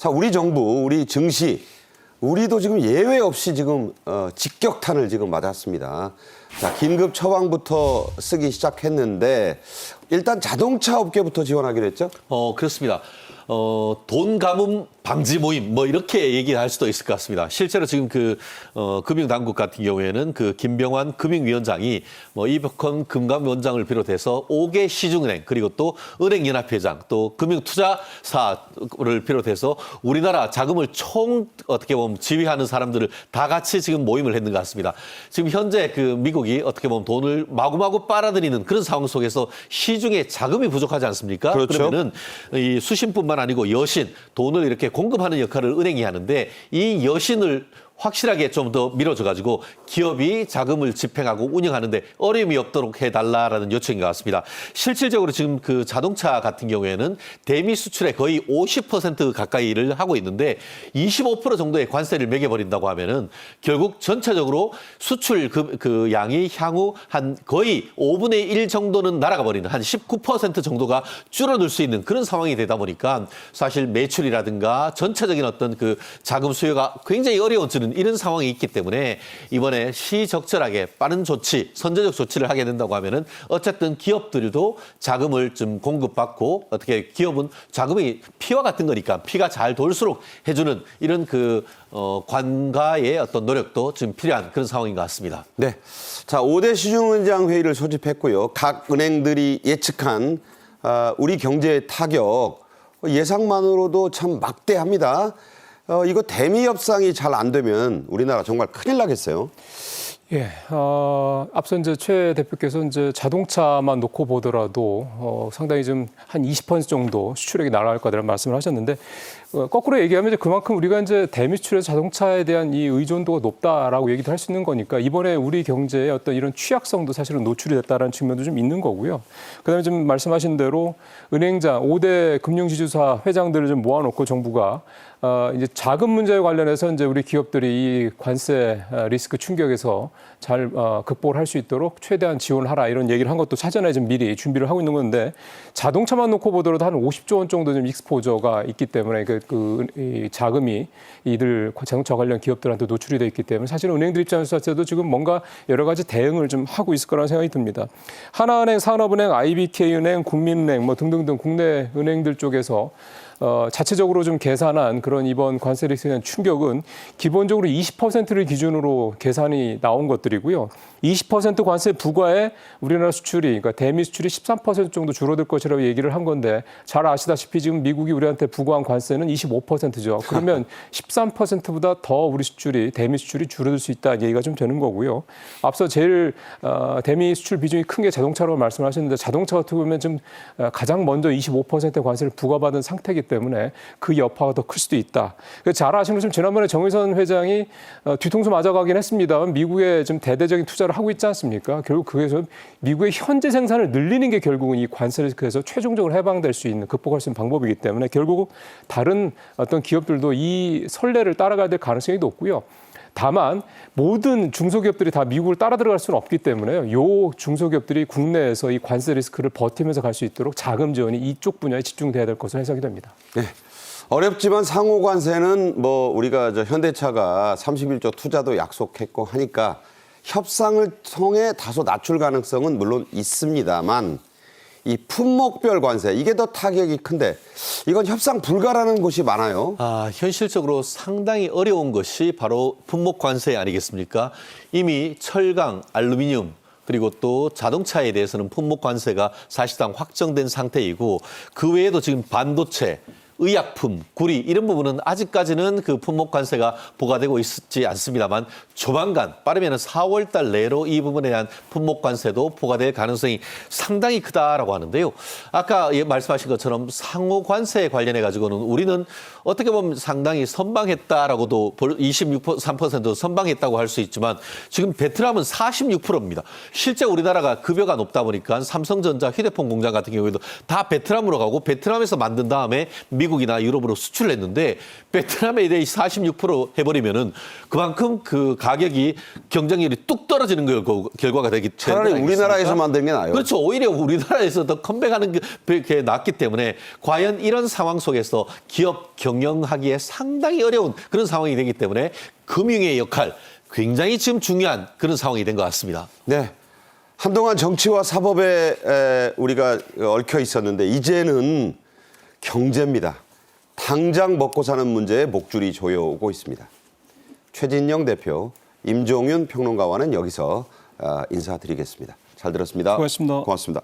자, 우리 정부, 우리 증시, 우리도 지금 예외 없이 지금 직격탄을 지금 맞았습니다. 자, 긴급 처방부터 쓰기 시작했는데 일단 자동차 업계부터 지원하기로 했죠? 그렇습니다. 돈 가뭄 방지 모임 뭐 이렇게 얘기할 수도 있을 것 같습니다. 실제로 지금 금융당국 같은 경우에는 김병환 금융위원장이 이복헌 금감원장을 비롯해서 5개 시중은행 그리고 또 은행연합회장 또 금융투자사를 비롯해서 우리나라 자금을 어떻게 보면 지휘하는 사람들을 다 같이 지금 모임을 했는 것 같습니다. 지금 현재 미국이 어떻게 보면 돈을 마구마구 빨아들이는 그런 상황 속에서 시중에 자금이 부족하지 않습니까? 그렇죠. 그러면은 이 수신뿐만 아니고 여신 돈을 이렇게 공급하는 역할을 은행이 하는데 이 여신을 확실하게 좀 더 밀어줘가지고 기업이 자금을 집행하고 운영하는데 어려움이 없도록 해달라라는 요청인 것 같습니다. 실질적으로 지금 자동차 같은 경우에는 대미 수출의 거의 50% 가까이를 하고 있는데 25% 정도의 관세를 매겨버린다고 하면은 결국 전체적으로 수출 양이 향후 한 거의 5분의 1 정도는 날아가 버리는 한 19% 정도가 줄어들 수 있는 그런 상황이 되다 보니까 사실 매출이라든가 전체적인 어떤 자금 수요가 굉장히 어려워지는 이런 상황이 있기 때문에 이번에 시적절하게 빠른 조치, 선제적 조치를 하게 된다고 하면은 어쨌든 기업들도 자금을 좀 공급받고 어떻게 기업은 자금이 피와 같은 거니까 피가 잘 돌수록 해주는 이런 관가의 어떤 노력도 지금 필요한 그런 상황인 것 같습니다. 네. 자, 5대 시중은장 회의를 소집했고요. 각 은행들이 예측한 우리 경제의 타격 예상만으로도 참 막대합니다. 이거 대미 협상이 잘 안 되면 우리나라 정말 큰일 나겠어요. 예, 앞서 이제 최 대표께서 이제 자동차만 놓고 보더라도 상당히 좀 한 20% 정도 수출액이 날아갈 거라는 말씀을 하셨는데 거꾸로 얘기하면 이제 그만큼 우리가 이제 대미 수출에서 자동차에 대한 이 의존도가 높다라고 얘기도 할 수 있는 거니까 이번에 우리 경제의 어떤 이런 취약성도 사실은 노출이 됐다라는 측면도 좀 있는 거고요. 그다음에 지금 말씀하신 대로 은행장 5대 금융지주사 회장들을 좀 모아놓고 정부가 이제 자금 문제에 관련해서 이제 우리 기업들이 이 관세 리스크 충격에서 잘 극복을 할 수 있도록 최대한 지원하라 이런 얘기를 한 것도 사전에 좀 미리 준비를 하고 있는 건데 자동차만 놓고 보더라도 한 50조 원 정도 좀 익스포저가 있기 때문에 이 자금이 이들 자동차 관련 기업들한테 노출이 돼 있기 때문에 사실 은행들 입장에서도 지금 뭔가 여러 가지 대응을 좀 하고 있을 거라는 생각이 듭니다. 하나은행, 산업은행, IBK은행, 국민은행 뭐 등등등 국내 은행들 쪽에서 자체적으로 좀 계산한 그런 이번 관세 리스크에 대한 충격은 기본적으로 20%를 기준으로 계산이 나온 것들이고요. 20% 관세 부과에 우리나라 수출이, 그러니까 대미 수출이 13% 정도 줄어들 것이라고 얘기를 한 건데 잘 아시다시피 지금 미국이 우리한테 부과한 관세는 25%죠. 그러면 13%보다 더 우리 수출이, 대미 수출이 줄어들 수 있다는 얘기가 좀 되는 거고요. 앞서 제일 대미 수출 비중이 큰 게 자동차라고 말씀하셨는데 자동차 같은 경우는 좀 가장 먼저 25% 관세를 부과받은 상태이기 때문에 그 여파가 더 클 수도 있다. 잘 아시는 것처럼 지난번에 정의선 회장이 뒤통수 맞아가긴 했습니다만 미국에 좀 대대적인 투자를 하고 있지 않습니까? 결국 그래서 미국의 현재 생산을 늘리는 게 결국은 이 관세 리스크에서 최종적으로 해방될 수 있는, 극복할 수 있는 방법이기 때문에 결국 다른 어떤 기업들도 이 선례를 따라가야 될 가능성이 높고요. 다만 모든 중소기업들이 다 미국을 따라 들어갈 수는 없기 때문에요. 요 중소기업들이 국내에서 이 관세 리스크를 버티면서 갈 수 있도록 자금 지원이 이쪽 분야에 집중돼야 될 것으로 해석이 됩니다. 네. 어렵지만 상호 관세는 우리가 현대차가 31조 투자도 약속했고 하니까 협상을 통해 다소 낮출 가능성은 물론 있습니다만 이 품목별 관세 이게 더 타격이 큰데 이건 협상 불가라는 곳이 많아요. 현실적으로 상당히 어려운 것이 바로 품목 관세 아니겠습니까? 이미 철강, 알루미늄 그리고 또 자동차에 대해서는 품목 관세가 사실상 확정된 상태이고 그 외에도 지금 반도체, 의약품, 구리 이런 부분은 아직까지는 품목 관세가 부과되고 있지 않습니다만 조만간 빠르면 4월 달 내로 이 부분에 대한 품목 관세도 부과될 가능성이 상당히 크다라고 하는데요. 아까 말씀하신 것처럼 상호 관세에 관련해 가지고는 우리는 어떻게 보면 상당히 선방했다라고도 23% 선방했다고 할 수 있지만 지금 베트남은 46%입니다. 실제 우리나라가 급여가 높다 보니까 삼성전자 휴대폰 공장 같은 경우에도 다 베트남으로 가고 베트남에서 만든 다음에 미국이나 유럽으로 수출을 했는데 베트남에 대해 46% 해버리면은 그만큼 가격이 경쟁률이 뚝 떨어지는 결과가 되기 때문에 차라리 우리나라에서 만든 게 나아요. 그렇죠. 오히려 우리나라에서 더 컴백하는 게 낫기 때문에 과연 이런 상황 속에서 기업 경영하기에 상당히 어려운 그런 상황이 되기 때문에 금융의 역할 굉장히 지금 중요한 그런 상황이 된 것 같습니다. 네. 한동안 정치와 사법에 우리가 얽혀 있었는데 이제는 경제입니다. 당장 먹고 사는 문제에 목줄이 조여오고 있습니다. 최진영 대표, 임종윤 평론가와는 여기서 인사드리겠습니다. 잘 들었습니다. 고맙습니다. 고맙습니다.